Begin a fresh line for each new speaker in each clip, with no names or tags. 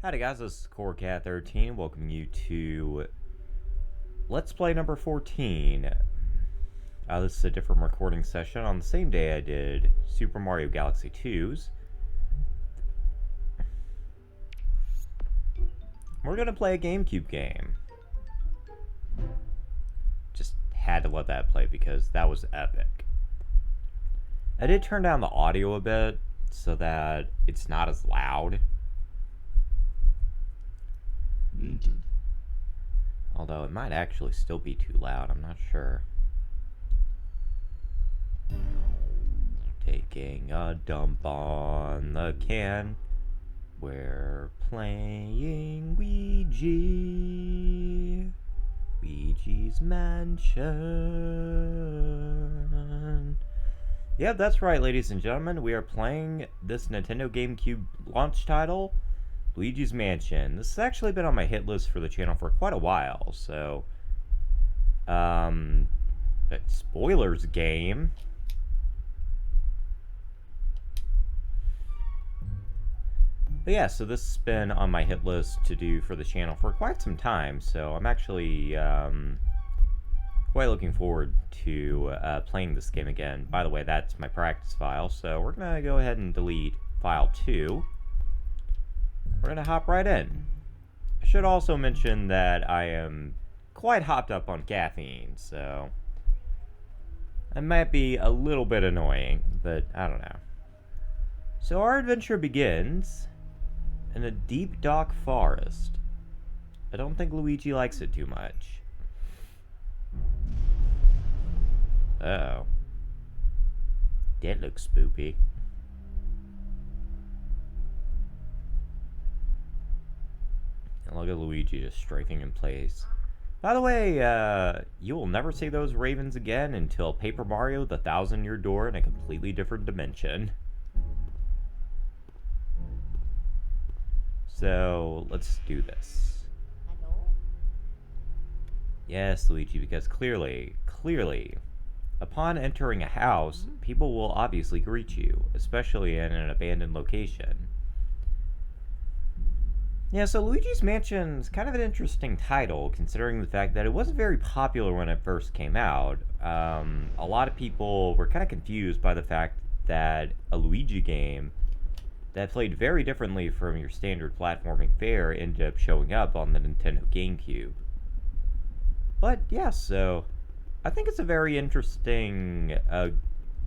Howdy guys, this is CoreCat13, welcoming you to Let's Play number 14. This is a different recording session on the same day I did Super Mario Galaxy 2's. We're gonna play a GameCube game. Just had to let that play because that was epic. I did turn down the audio a bit so that it's not as loud. Although it might actually still be too loud, I'm not sure. Taking a dump on the can. We're playing Luigi. Luigi's Mansion. Yeah, that's right, ladies and gentlemen. We are playing this Nintendo GameCube launch title, Luigi's Mansion. This has actually been on my hit list for the channel for quite a while, so spoilers game. But yeah, so this has been on my hit list to do for the channel for quite some time, so I'm actually quite looking forward to playing this game again. By the way, that's my practice file, so we're gonna go ahead and delete file 2. We're gonna hop right in. I should also mention that I am quite hopped up on caffeine, so it might be a little bit annoying, but I don't know. So our adventure begins in a deep, dark forest. I don't think Luigi likes it too much. Uh-oh. That looks spoopy. And look at Luigi just strafing in place. By the way, you will never see those ravens again until Paper Mario: The 1,000-Year Door in a completely different dimension. So, let's do this.
Hello?
Yes, Luigi, because clearly, upon entering a house, people will obviously greet you, especially in an abandoned location. Yeah, so Luigi's Mansion is kind of an interesting title, considering the fact that it wasn't very popular when it first came out. A lot of people were kind of confused by the fact that a Luigi game that played very differently from your standard platforming fare ended up showing up on the Nintendo GameCube. But yeah, so I think it's a very interesting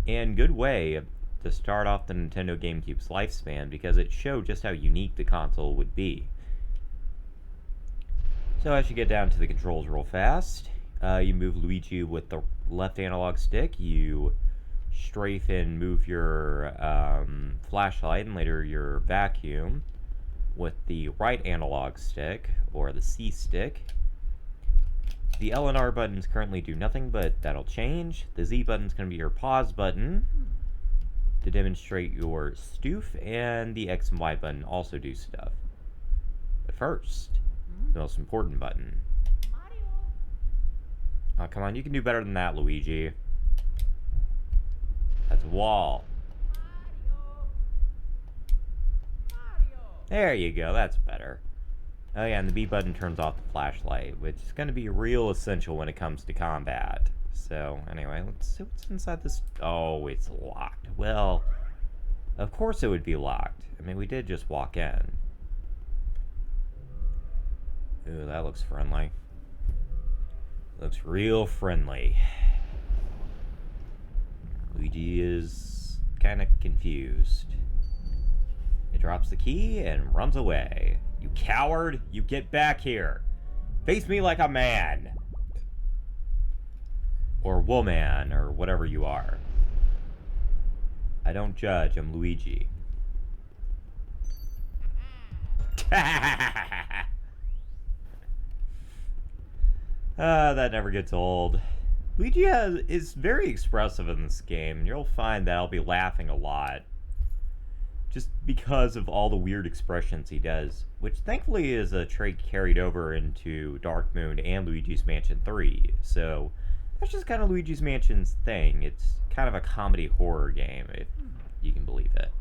and good way to start off the Nintendo GameCube's lifespan, because it showed just how unique the console would be. So as you get down to the controls real fast, you move Luigi with the left analog stick, you strafe and move your flashlight and later your vacuum with the right analog stick, or the C stick. The L and R buttons currently do nothing, but that'll change. The Z button's going to be your pause button to demonstrate your stoof, and the X and Y button also do stuff. But first, the most important button.
Mario.
Oh, come on, you can do better than that, Luigi. That's a wall.
Mario.
There you go, that's better. Oh yeah, and the B button turns off the flashlight, which is going to be real essential when it comes to combat. So, anyway, let's see what's inside this. Oh, it's locked. Well, of course it would be locked. I mean, we did just walk in. Ooh, that looks friendly. Looks real friendly. Luigi is kind of confused. He drops the key and runs away. You coward! You get back here! Face me like a man! Or woman, or whatever you are. I don't judge, I'm Luigi. That never gets old. Luigi is very expressive in this game, and you'll find that I'll be laughing a lot. Just because of all the weird expressions he does, which thankfully is a trait carried over into Dark Moon and Luigi's Mansion 3. So that's just kind of Luigi's Mansion's thing. It's kind of a comedy horror game, if you can believe it.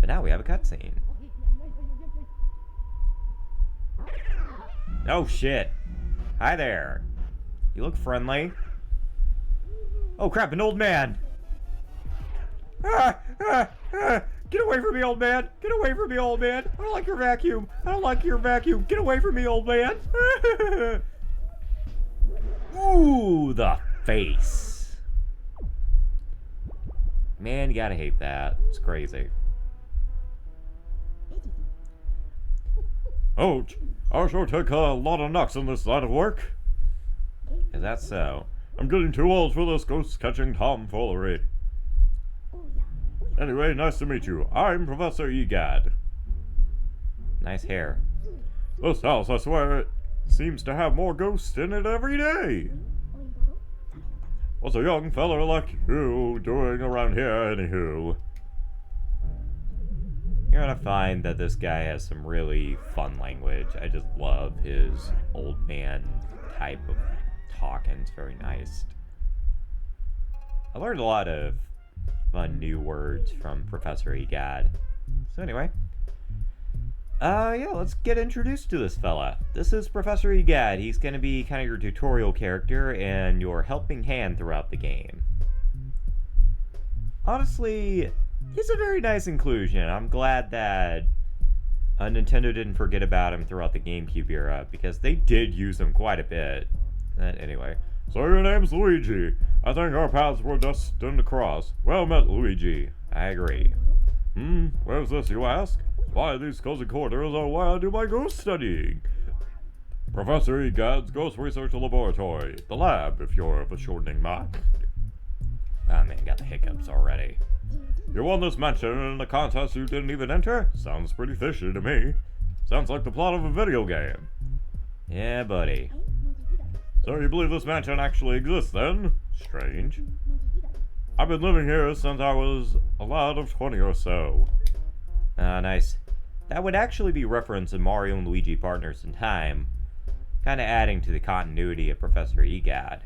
But now we have a cutscene. Oh shit. Hi there. You look friendly. Oh crap, an old man. Get away from me, old man. Get away from me, old man. I don't like your vacuum. I don't like your vacuum. Get away from me, old man. Ooh, the face. Man, you gotta hate that. It's crazy. Ouch. I sure take a lot of knocks in this line of work. Is that so? I'm getting too old for this ghost-catching tomfoolery. Anyway, nice to meet you. I'm Professor Egad. Nice hair. This house, I swear, it seems to have more ghosts in it every day. What's a young fella like you doing around here, anywho? You're gonna find that this guy has some really fun language. I just love his old man type of talking. It's very nice. I learned a lot of fun new words from Professor Egad. So anyway, yeah, let's get introduced to this fella. This is Professor Egad. He's gonna be kind of your tutorial character and your helping hand throughout the game. Honestly, he's a very nice inclusion. I'm glad that Nintendo didn't forget about him throughout the GameCube era, because they did use him quite a bit. Anyway. So your name's Luigi. I think our paths were destined to cross. Well met, Luigi. I agree. Where's this, you ask? Why, these cozy quarters are where I do my ghost studying. Professor Egad's Ghost Research Laboratory. The lab, if you're of a shortening mind. Ah, man, got the hiccups already. You won this mansion in a contest you didn't even enter? Sounds pretty fishy to me. Sounds like the plot of a video game. Yeah, buddy. So you believe this mansion actually exists, then? Strange. I've been living here since I was a lad of 20 or so. Ah, nice. That would actually be referenced in Mario and Luigi Partners in Time, kinda adding to the continuity of Professor Egad.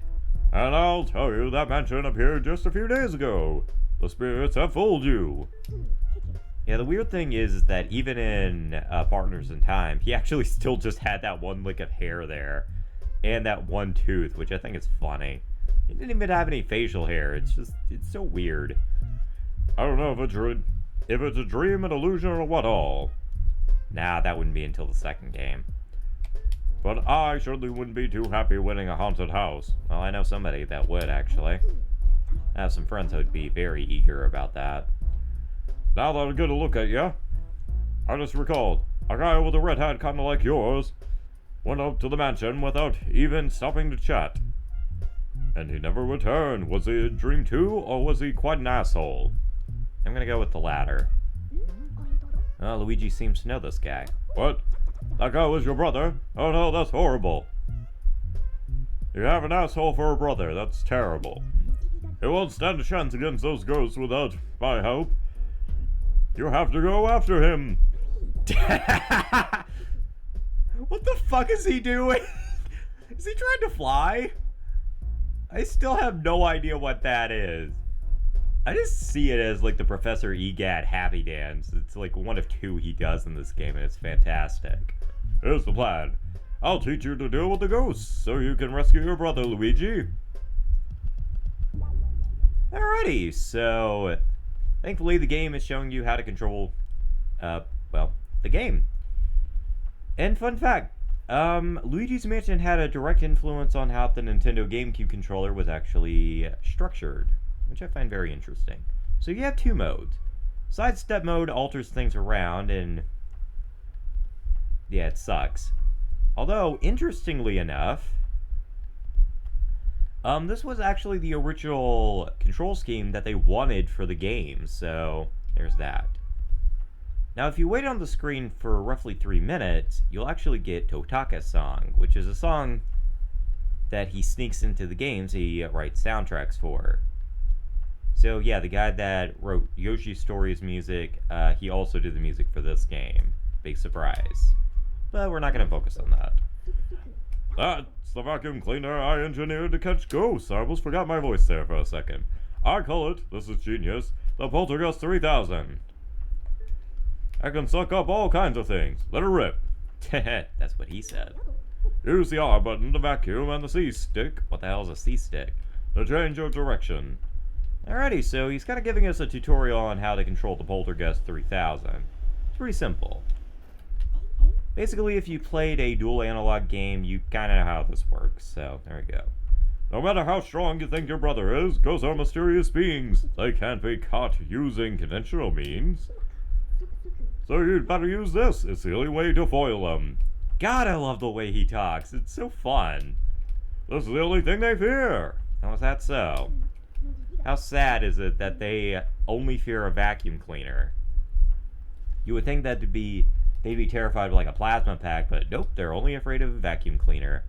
And I'll tell you, that mansion appeared just a few days ago. The spirits have fooled you. Yeah, the weird thing is that even in Partners in Time, he actually still just had that one lick of hair there. And that one tooth, which I think is funny. He didn't even have any facial hair. It's so weird. I don't know if it's a dream, an illusion, or what all. Nah, that wouldn't be until the second game. But I surely wouldn't be too happy winning a haunted house. Well, I know somebody that would, actually. I have some friends that would be very eager about that. Now that I get a look at you, I just recalled, a guy with a red hat kinda like yours went up to the mansion without even stopping to chat. And he never returned. Was he a dream too, or was he quite an asshole? I'm gonna go with the latter. Oh, Luigi seems to know this guy. What? That guy was your brother? Oh no, that's horrible. You have an asshole for a brother. That's terrible. He won't stand a chance against those ghosts without my help. You have to go after him. What the fuck is he doing? Is he trying to fly? I still have no idea what that is. I just see it as like the Professor Egad happy dance. It's like one of two he does in this game, and it's fantastic. Here's the plan. I'll teach you to deal with the ghosts so you can rescue your brother, Luigi. Alrighty, so thankfully the game is showing you how to control, well, the game. And fun fact, Luigi's Mansion had a direct influence on how the Nintendo GameCube controller was actually structured, which I find very interesting. So you have two modes. Sidestep mode alters things around, and yeah, it sucks. Although, interestingly enough, this was actually the original control scheme that they wanted for the game, so there's that. Now, if you wait on the screen for roughly 3 minutes, you'll actually get Totaka's song, which is a song that he sneaks into the games he writes soundtracks for. So yeah, the guy that wrote Yoshi's Story's music, he also did the music for this game. Big surprise. But we're not going to focus on that. That's the vacuum cleaner I engineered to catch ghosts. I almost forgot my voice there for a second. I call it, this is genius, the Poltergust 3000. I can suck up all kinds of things. Let her rip. That's what he said. Use the R button to vacuum and the C stick. What the hell is a C stick? To change your direction. Alrighty, so he's kind of giving us a tutorial on how to control the Poltergeist 3000. It's pretty simple. Basically, if you played a dual analog game, you kind of know how this works, so there we go. No matter how strong you think your brother is, ghosts are mysterious beings. They can't be caught using conventional means. So you'd better use this. It's the only way to foil them. God, I love the way he talks. It's so fun. This is the only thing they fear. How is that so? How sad is it that they only fear a vacuum cleaner? You would think that they'd be terrified of like a plasma pack, but nope, they're only afraid of a vacuum cleaner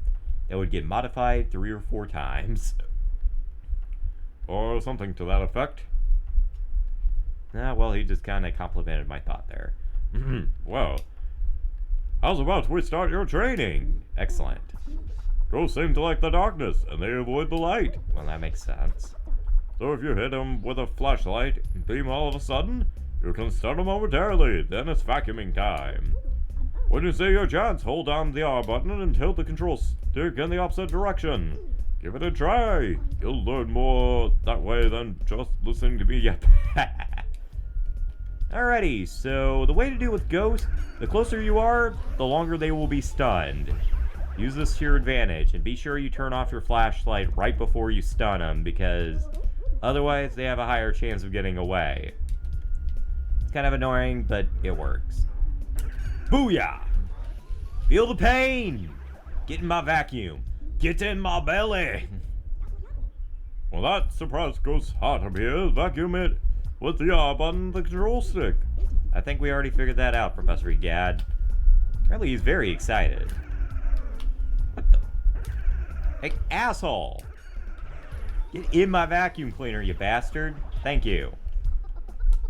that would get modified 3 or 4 times. Or something to that effect. Well, he just kind of complimented my thought there. Well, how's about we start your training? Excellent. Ghosts seem to like the darkness, and they avoid the light. Well, that makes sense. So if you hit them with a flashlight and beam all of a sudden, you can stun them momentarily, then it's vacuuming time. When you see your chance, hold down the R button and tilt the control stick in the opposite direction. Give it a try. You'll learn more that way than just listening to me. Yep. Alrighty, so the way to deal with ghosts, the closer you are, the longer they will be stunned. Use this to your advantage, and be sure you turn off your flashlight right before you stun them, because otherwise they have a higher chance of getting away. It's kind of annoying, but it works. Booyah! Feel the pain! Get in my vacuum. Get in my belly! Well, that suppressed ghost heart appears. Vacuum it with the R button, the control stick. I think we already figured that out, Professor Egad. Apparently he's very excited. What the? Hey, asshole! Get in my vacuum cleaner, you bastard. Thank you.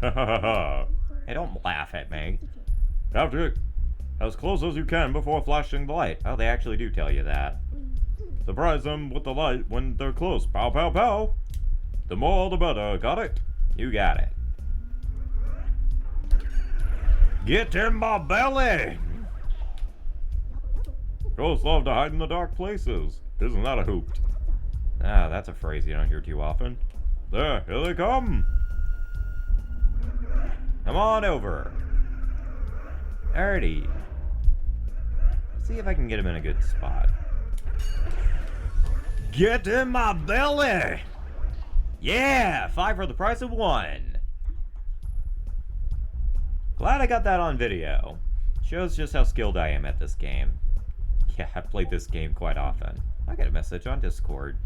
Ha ha ha ha. Hey, don't laugh at me. Have to get as close as you can before flashing the light. Oh, they actually do tell you that. Surprise them with the light when they're close. Pow, pow, pow. The more the better. Got it? You got it. Get in my belly! Ghosts love to hide in the dark places. Isn't that a hoot? Ah, that's a phrase you don't hear too often. There, here they come. Come on over. Alrighty. Let's see if I can get him in a good spot. Get in my belly! Yeah! 5 for the price of 1. Glad I got that on video. Shows just how skilled I am at this game. Yeah, I've played this game quite often. I got a message on Discord.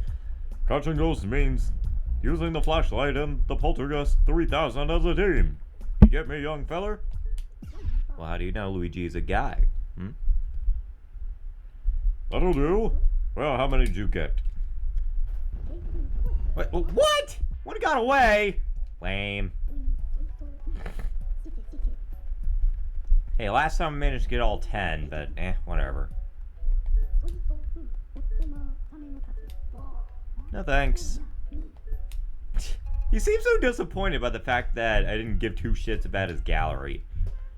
Catching ghosts means using the flashlight and the Poltergeist 3000 as a team. You get me, young feller? Well, how do you know Luigi is a guy? That'll do. Well, how many did you get? Wait, what? One got away? Lame. Hey, last time I managed to get all 10, but whatever. No thanks. He seems so disappointed by the fact that I didn't give 2 shits about his gallery.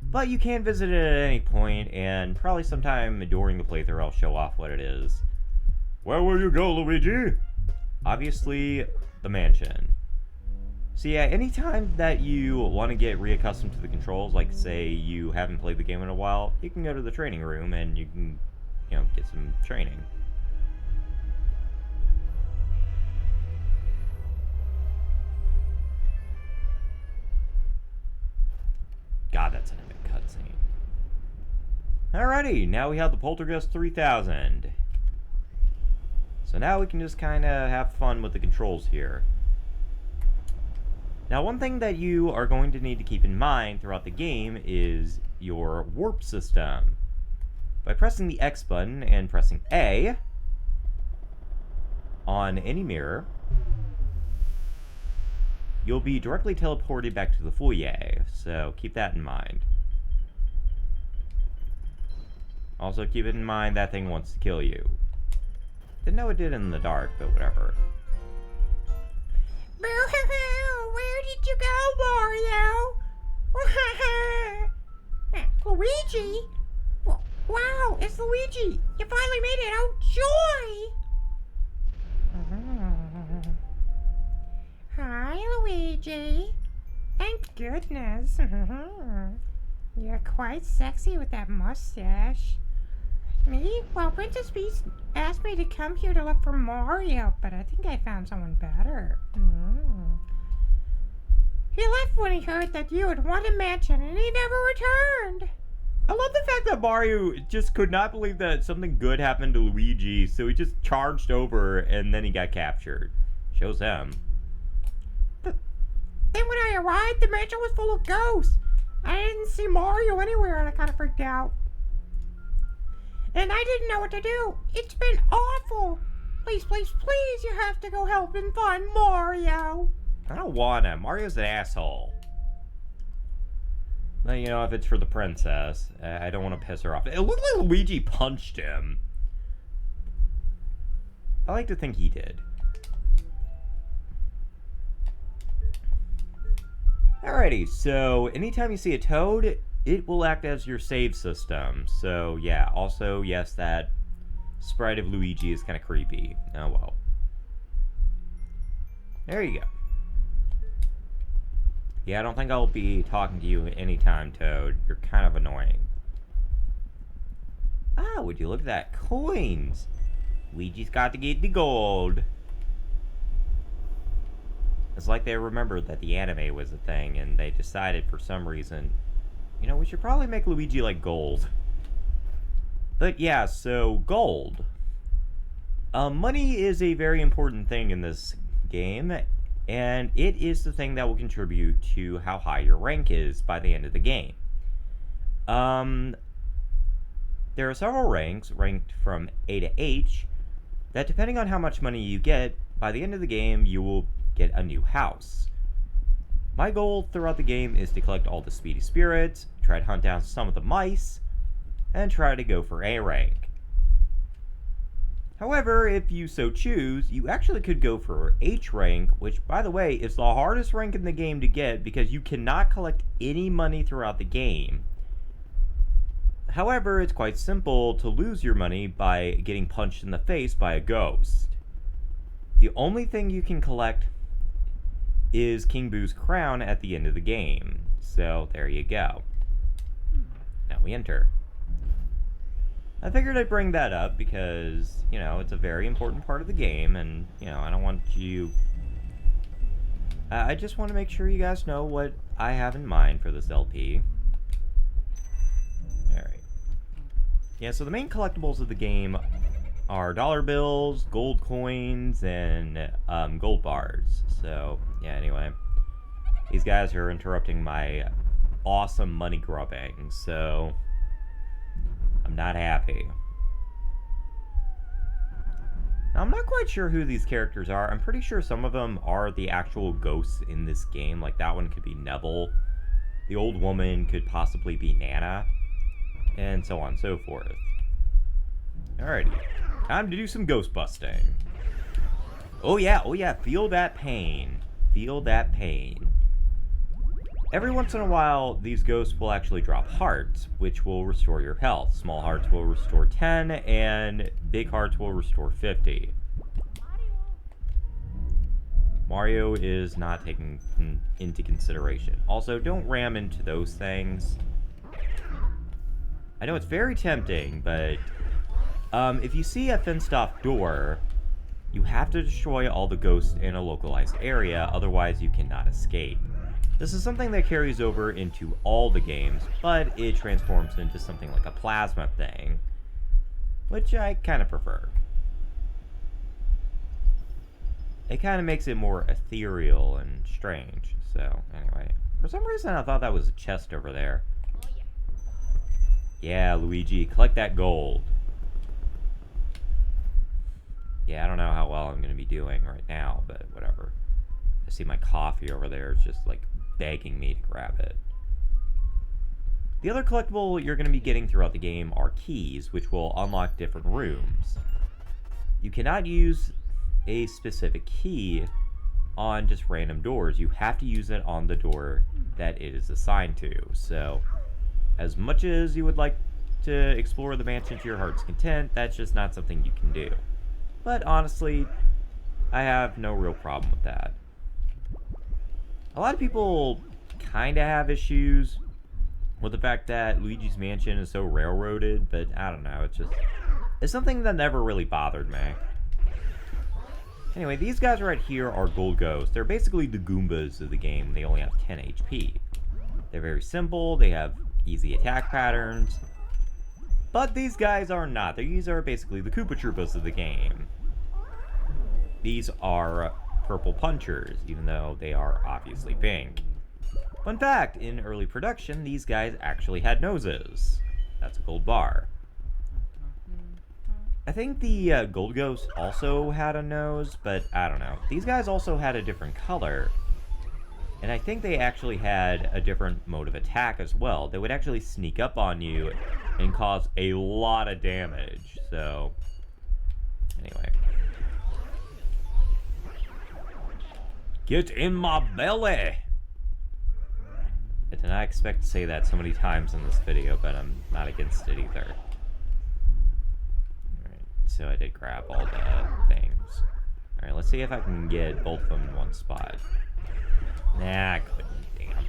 But you can visit it at any point, and probably sometime during the playthrough I'll show off what it is. Where will you go, Luigi? Obviously, the mansion. So yeah, anytime that you want to get reaccustomed to the controls, like say you haven't played the game in a while, you can go to the training room and you can, get some training. God, that's an epic cutscene. Alrighty, now we have the Poltergeist 3000. So now we can just kind of have fun with the controls here. Now, one thing that you are going to need to keep in mind throughout the game is your warp system. By pressing the X button and pressing A on any mirror, you'll be directly teleported back to the foyer, so keep that in mind. Also, keep it in mind that thing wants to kill you. Didn't know it did in the dark, but whatever.
Where did you go, Mario? Luigi? Wow, it's Luigi. You finally made it. Oh, joy. Hi, Luigi. Thank goodness. You're quite sexy with that mustache. Me? Well, Princess Peach asked me to come here to look for Mario, but I think I found someone better. He left when he heard that you had won a mansion, and he never returned.
I love the fact that Mario just could not believe that something good happened to Luigi, so he just charged over and then he got captured. Shows him.
Then when I arrived, the mansion was full of ghosts. I didn't see Mario anywhere, and I kind of freaked out. And I didn't know what to do. It's been awful. Please, please, please, you have to go help and find Mario.
I don't wanna. Mario's an asshole. Well, you know, if it's for the princess, I don't want to piss her off. It looked like Luigi punched him. I like to think he did. Alrighty, so anytime you see a toad, it will act as your save system. So yeah, also, yes, that sprite of Luigi is kind of creepy. Oh well. There you go. Yeah, I don't think I'll be talking to you anytime, Toad. You're kind of annoying. Ah, would you look at that? Coins! Luigi's got to get the gold. It's like they remembered that the anime was a thing, and they decided for some reason, you know, we should probably make Luigi like gold. But yeah, so gold. Money is a very important thing in this game, and it is the thing that will contribute to how high your rank is by the end of the game. There are several ranks, ranked from A to H, that depending on how much money you get, by the end of the game you will get a new house. My goal throughout the game is to collect all the speedy spirits, try to hunt down some of the mice, and try to go for A rank. However, if you so choose, you actually could go for H rank, which, by the way, is the hardest rank in the game to get because you cannot collect any money throughout the game. However, it's quite simple to lose your money by getting punched in the face by a ghost. The only thing you can collect is King Boo's crown at the end of the game. So, there you go. Now we enter. I figured I'd bring that up because, you know, it's a very important part of the game, and, you know, I don't want you... I just want to make sure you guys know what I have in mind for this LP. Alright. Yeah, so the main collectibles of the game are dollar bills, gold coins, and gold bars. So, yeah, anyway. These guys are interrupting my awesome money grubbing, so... I'm not happy. Now, I'm not quite sure who these characters are. I'm pretty sure some of them are the actual ghosts in this game. Like, that one could be Neville. The old woman could possibly be Nana. And so on and so forth. Alrighty. Time to do some ghost busting. Oh yeah, feel that pain. Feel that pain. Every once in a while, these ghosts will actually drop hearts, which will restore your health. Small hearts will restore 10, and big hearts will restore 50. Mario is not taken into consideration. Also, don't ram into those things. I know it's very tempting, but if you see a fenced-off door, you have to destroy all the ghosts in a localized area, otherwise you cannot escape. This is something that carries over into all the games, but it transforms into something like a plasma thing, which I kind of prefer. It kind of makes it more ethereal and strange, so anyway. For some reason I thought that was a chest over there. Yeah, Luigi, collect that gold. Yeah, I don't know how well I'm going to be doing right now, but whatever. I see my coffee over there. It's just like begging me to grab it. The other collectible you're going to be getting throughout the game are keys, which will unlock different rooms. You cannot use a specific key on just random doors. You have to use it on the door that it is assigned to. So, as much as you would like to explore the mansion to your heart's content, that's just not something you can do. But honestly, I have no real problem with that. A lot of people kind of have issues with the fact that Luigi's Mansion is so railroaded, but I don't know, it's something that never really bothered me. Anyway, these guys right here are Gold Ghosts. They're basically the Goombas of the game. They only have 10 HP. They're very simple, they have easy attack patterns. But these guys are not. These are basically the Koopa Troopas of the game. These are purple punchers, even though they are obviously pink. Fun fact, in early production, these guys actually had noses. That's a gold bar. I think the Gold Ghost also had a nose, but I don't know. These guys also had a different color. And I think they actually had a different mode of attack as well. They would actually sneak up on you and cause a lot of damage. So, anyway. Get in my belly! I did not expect to say that so many times in this video, but I'm not against it either. Alright, so I did grab all the things. Alright, let's see if I can get both of them in one spot. Nah, I couldn't. Damn.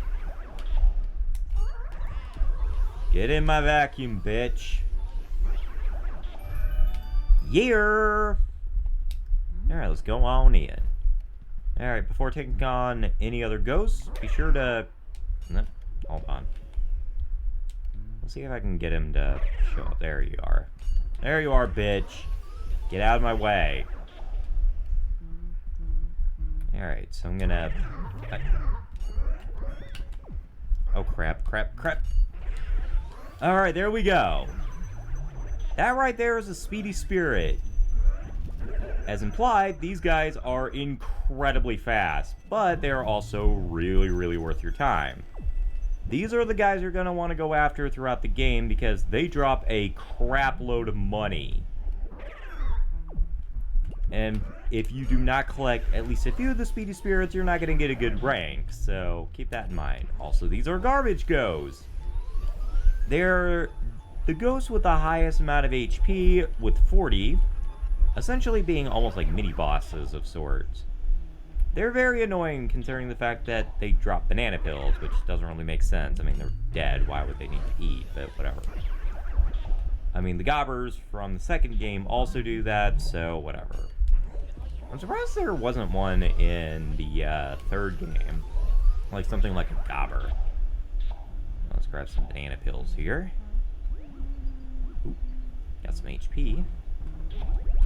Get in my vacuum, bitch. Yeah. Alright, let's go on in. Alright, before taking on any other ghosts, be sure to... No, hold on. Let's see if I can get him to show up. There you are. There you are, bitch. Get out of my way. Alright, so I'm gonna... Oh, crap, crap, crap. Alright, there we go. That right there is a speedy spirit. As implied, these guys are incredibly fast, but they're also really, really worth your time. These are the guys you're going to want to go after throughout the game because they drop a crap load of money. And if you do not collect at least a few of the speedy spirits, you're not going to get a good rank, so keep that in mind. Also, these are garbage ghosts. They're the ghosts with the highest amount of HP with 40, essentially being almost like mini-bosses of sorts. They're very annoying considering the fact that they drop banana pills, which doesn't really make sense. I mean, they're dead, why would they need to eat, but whatever. I mean, the gobbers from the second game also do that, so whatever. I'm surprised there wasn't one in the third game. Like something like a gobber. Let's grab some banana pills here. Ooh, got some HP.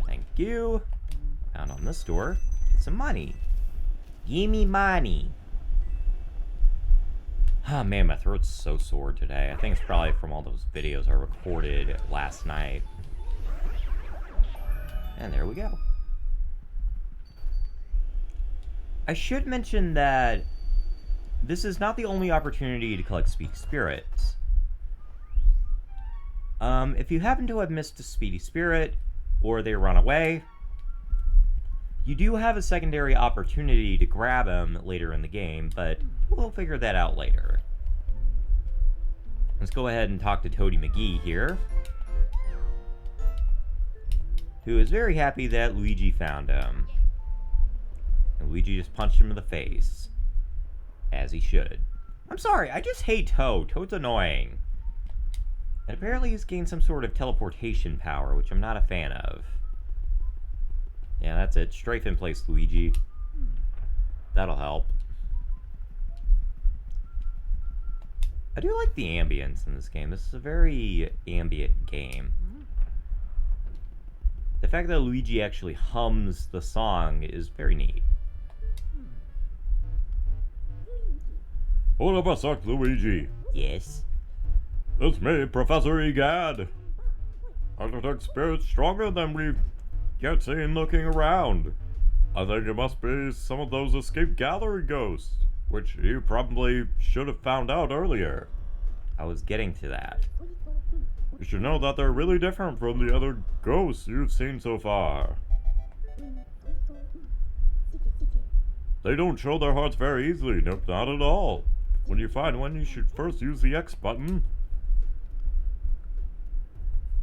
Thank you. Found on this door. Get some money. Gimme money. Oh man, my throat's so sore today. I think it's probably from all those videos I recorded last night. And there we go. I should mention that this is not the only opportunity to collect speedy spirits. If you happen to have missed a speedy spirit, or they run away, you do have a secondary opportunity to grab them later in the game, but we'll figure that out later. Let's go ahead and talk to Toady McGee here, who is very happy that Luigi found him. And Luigi just punched him in the face. As he should. I'm sorry, I just hate Toad. Toad's annoying. And apparently he's gained some sort of teleportation power, which I'm not a fan of. Yeah, that's it. Strafe in place, Luigi. That'll help. I do like the ambience in this game. This is a very ambient game. The fact that Luigi actually hums the song is very neat.
Hold up a sec, Luigi.
Yes?
It's me, Professor Egad. I detect spirits stronger than we've yet seen looking around. I think it must be some of those escaped gallery ghosts, which you probably should have found out earlier.
I was getting to that.
You should know that they're really different from the other ghosts you've seen so far. They don't show their hearts very easily, nope, not at all. When you find one, you should first use the X button.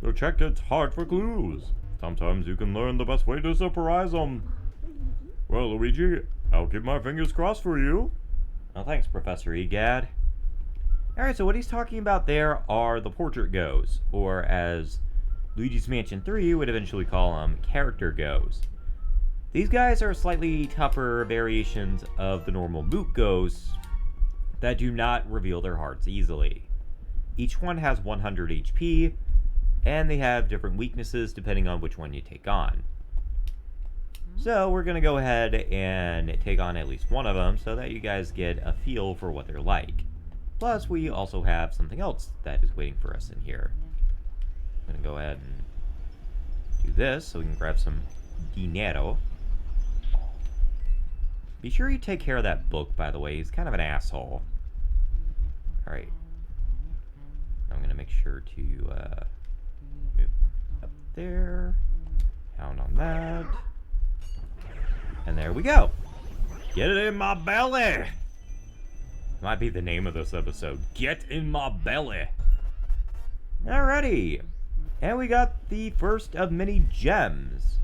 So check its heart for clues. Sometimes you can learn the best way to surprise them. Well, Luigi, I'll keep my fingers crossed for you.
Well, thanks, Professor Egad. Alright, so what he's talking about there are the portrait goes, or as Luigi's Mansion 3 would eventually call them, character goes. These guys are slightly tougher variations of the normal moot ghosts that do not reveal their hearts easily. Each one has 100 HP, and they have different weaknesses depending on which one you take on. So we're going to go ahead and take on at least one of them so that you guys get a feel for what they're like. Plus, we also have something else that is waiting for us in here. I'm going to go ahead and do this so we can grab some dinero. Be sure you take care of that book, by the way. He's kind of an asshole. Alright. I'm going to make sure to move up there. Pound on that. And there we go. Get it in my belly! Might be the name of this episode. Get in my belly! Alrighty. And we got the first of many gems.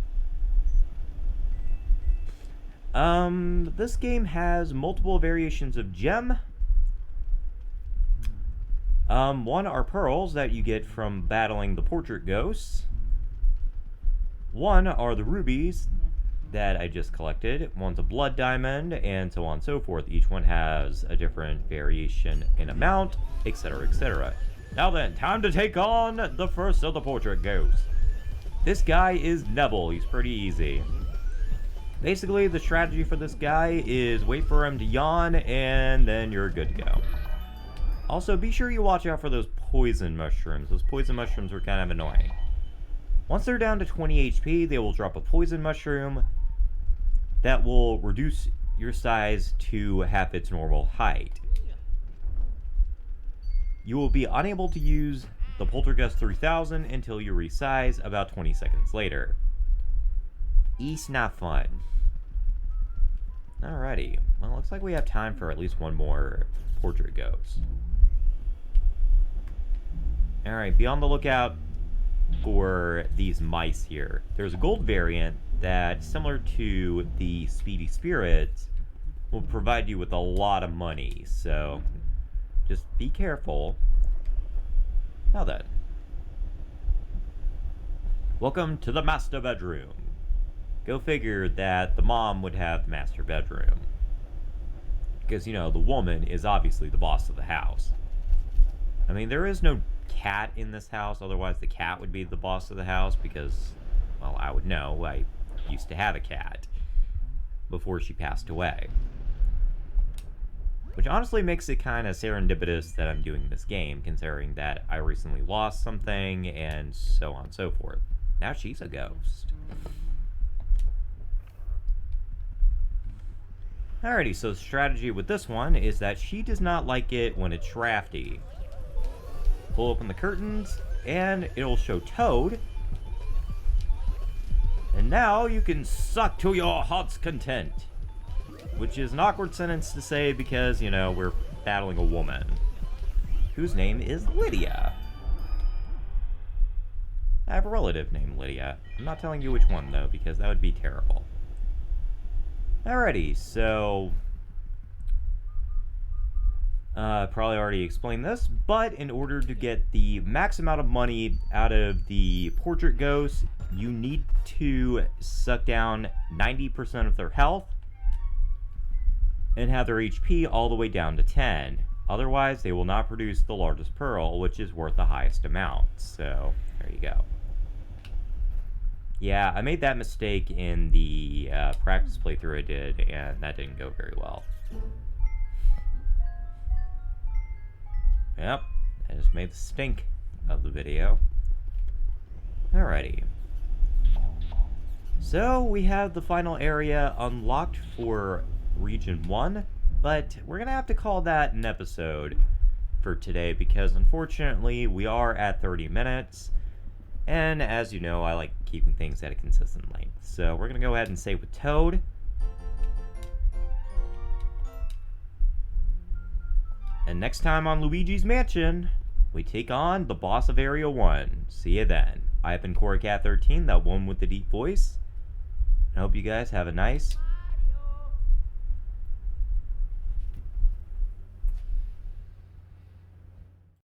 This game has multiple variations of gem. One are pearls that you get from battling the portrait ghosts. One are the rubies that I just collected. One's a blood diamond, and so on and so forth. Each one has a different variation in amount, etc., etc. Now then, time to take on the first of the portrait ghosts. This guy is Neville. He's pretty easy. Basically, the strategy for this guy is wait for him to yawn, and then you're good to go. Also, be sure you watch out for those poison mushrooms. Those poison mushrooms are kind of annoying. Once they're down to 20 HP, they will drop a poison mushroom that will reduce your size to half its normal height. You will be unable to use the Poltergust 3000 until you resize about 20 seconds later. It's not fun. Alrighty. Well, looks like we have time for at least one more portrait ghost. Alright, be on the lookout for these mice here. There's a gold variant that, similar to the Speedy Spirits, will provide you with a lot of money, so just be careful. Now then. Welcome to the master bedroom. Go figure that the mom would have the master bedroom. Because, you know, the woman is obviously the boss of the house. I mean, there is no cat in this house, otherwise the cat would be the boss of the house because, well, I would know. I used to have a cat before she passed away. Which honestly makes it kind of serendipitous that I'm doing this game, considering that I recently lost something and so on and so forth. Now she's a ghost. Alrighty, so the strategy with this one is that she does not like it when it's drafty. Pull open the curtains, and it'll show Toad. And now you can suck to your heart's content. Which is an awkward sentence to say because, you know, we're battling a woman. Whose name is Lydia. I have a relative named Lydia. I'm not telling you which one, though, because that would be terrible. Alrighty, so probably already explained this, but in order to get the max amount of money out of the portrait ghosts, you need to suck down 90% of their health and have their HP all the way down to 10. Otherwise, they will not produce the largest pearl, which is worth the highest amount. So, there you go. Yeah, I made that mistake in the practice playthrough I did, and that didn't go very well. Yep, I just made the stink of the video. Alrighty. So, we have the final area unlocked for Region 1, but we're gonna have to call that an episode for today, because unfortunately, we are at 30 minutes, and as you know, I like keeping things at a consistent length. So we're going to go ahead and save with Toad. And next time on Luigi's Mansion, we take on the boss of Area 1. See you then. I've been CoreCat13, that one with the deep voice. I hope you guys have a nice